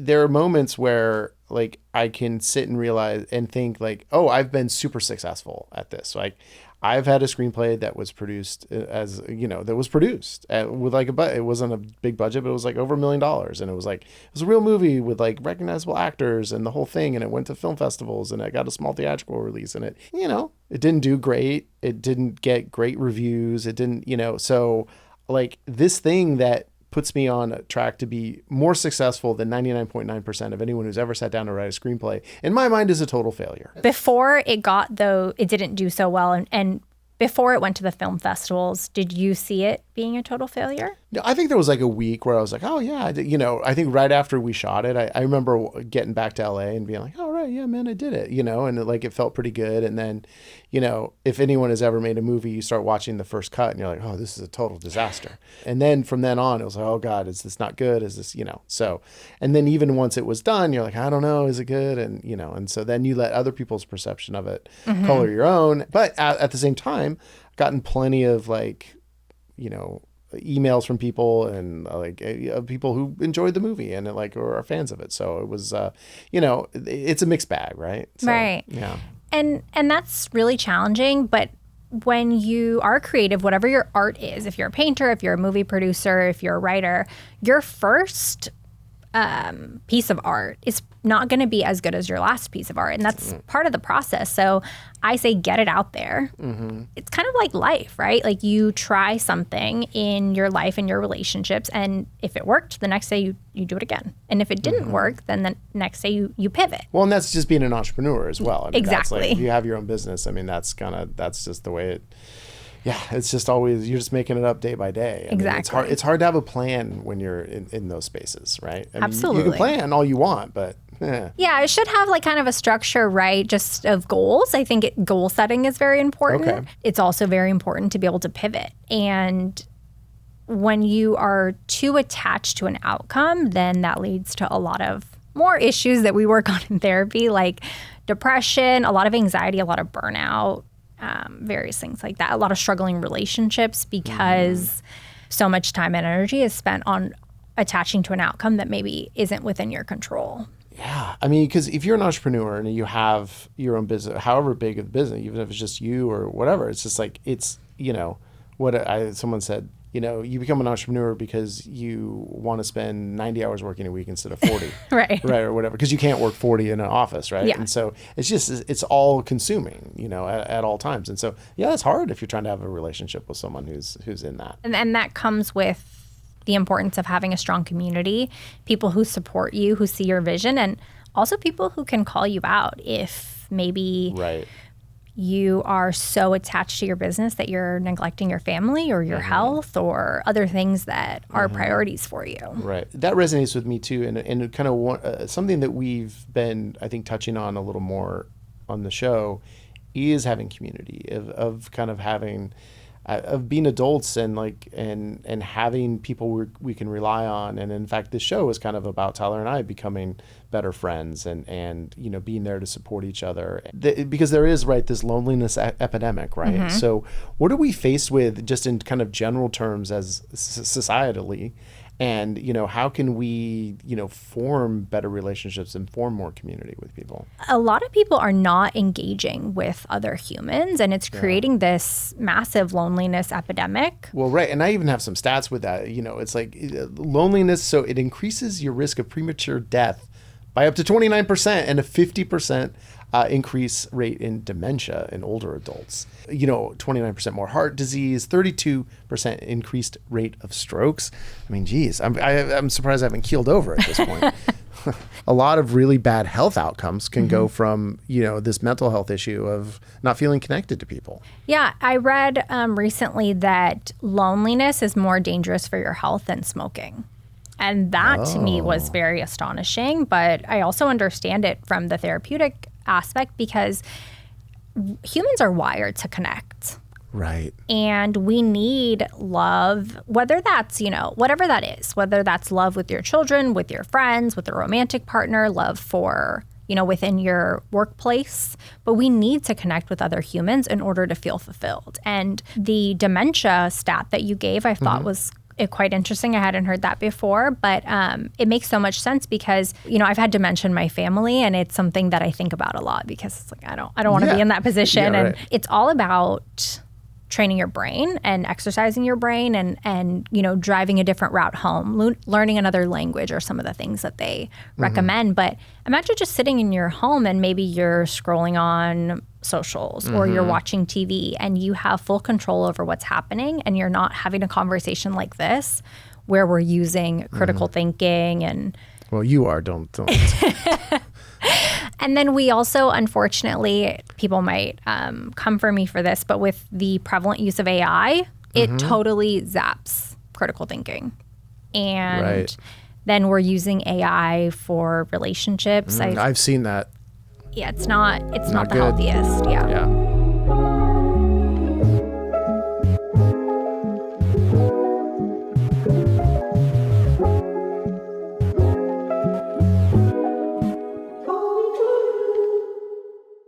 there are moments where like I can sit and realize and think like, oh, I've been super successful at this. Like I've had a screenplay that was produced with like it wasn't a big budget, but it was like over $1 million. And it was a real movie with like recognizable actors and the whole thing. And it went to film festivals and it got a small theatrical release, and it didn't do great. It didn't get great reviews. It didn't, so like this thing that puts me on a track to be more successful than 99.9% of anyone who's ever sat down to write a screenplay, in my mind, is a total failure. Before it didn't do so well. And before it went to the film festivals, did you see it being a total failure? No, I think there was like a week where I was like, oh yeah, I think right after we shot it, I remember getting back to LA and being like, oh right, yeah, man, I did it, and it felt pretty good. And then, if anyone has ever made a movie, you start watching the first cut and you're like, oh, this is a total disaster. And then from then on, it was like, oh God, is this not good? Is this, so, and then even once it was done, you're like, I don't know, is it good? And, and so then you let other people's perception of it color your own. But at the same time, I've gotten plenty of like, emails from people and people who enjoyed the movie and or are fans of it. So it was, it's a mixed bag, right? So, right. Yeah. And that's really challenging. But when you are creative, whatever your art is, if you're a painter, if you're a movie producer, if you're a writer, your first piece of art is not going to be as good as your last piece of art. And that's part of the process. So I say get it out there. Mm-hmm. It's kind of like life, right? Like you try something in your life and your relationships. And if it worked, the next day you do it again. And if it didn't work, then the next day you pivot. Well, and that's just being an entrepreneur as well. I mean, exactly. That's if you have your own business, I mean, that's just the way it. Yeah, it's just always, you're just making it up day by day. Exactly. It's hard to have a plan when you're in those spaces, right? I mean, absolutely. You can plan all you want, but yeah, it should have like kind of a structure, right? Just of goals. I think goal setting is very important. Okay. It's also very important to be able to pivot. And when you are too attached to an outcome, then that leads to a lot of more issues that we work on in therapy, like depression, a lot of anxiety, a lot of burnout. Various things like that. A lot of struggling relationships because so much time and energy is spent on attaching to an outcome that maybe isn't within your control. Yeah. I mean, because if you're an entrepreneur and you have your own business, however big of the business, even if it's just you or whatever, it's just like, it's, someone said, you become an entrepreneur because you want to spend 90 hours working a week instead of 40. Right. Right. Or whatever. Because you can't work 40 in an office. Right. Yeah. And so it's all consuming, at all times. And so, yeah, it's hard if you're trying to have a relationship with someone who's in that. And that comes with the importance of having a strong community, people who support you, who see your vision, and also people who can call you out if maybe right. you are so attached to your business that you're neglecting your family or your health or other things that are priorities for you. Right. That resonates with me too. And kind of something that we've been, I think, touching on a little more on the show is having community, of kind of having, of being adults and and having people we can rely on. And in fact, this show is kind of about Tyler and I becoming better friends and being there to support each other, because there is this loneliness epidemic, right? Mm-hmm. So what are we faced with just in kind of general terms as societally, and how can we form better relationships and form more community with people? A lot of people are not engaging with other humans, and it's creating this massive loneliness epidemic. Well, right. And I even have some stats with that. It's like loneliness, so it increases your risk of premature death by up to 29% and a 50% increase rate in dementia in older adults. 29% more heart disease, 32% increased rate of strokes. I mean, geez, I'm surprised I haven't keeled over at this point. A lot of really bad health outcomes can go from, this mental health issue of not feeling connected to people. Yeah, I read recently that loneliness is more dangerous for your health than smoking. And that to me was very astonishing, but I also understand it from the therapeutic aspect because humans are wired to connect. Right. And we need love, whether that's, whatever that is, whether that's love with your children, with your friends, with a romantic partner, love for, within your workplace. But we need to connect with other humans in order to feel fulfilled. And the dementia stat that you gave, I thought was quite interesting. I hadn't heard that before, but it makes so much sense because, I've had dementia in my family, and it's something that I think about a lot because it's like, I don't want to be in that position. Yeah, right. And it's all about training your brain and exercising your brain and driving a different route home, learning another language or some of the things that they recommend. But imagine just sitting in your home and maybe you're scrolling on socials or you're watching TV and you have full control over what's happening and you're not having a conversation like this where we're using critical thinking and... Well, you are. Don't. And then we also, unfortunately, people might come for me for this, but with the prevalent use of AI, it totally zaps critical thinking. And then we're using AI for relationships. I've seen that. Yeah, it's not the good. healthiest. Yeah.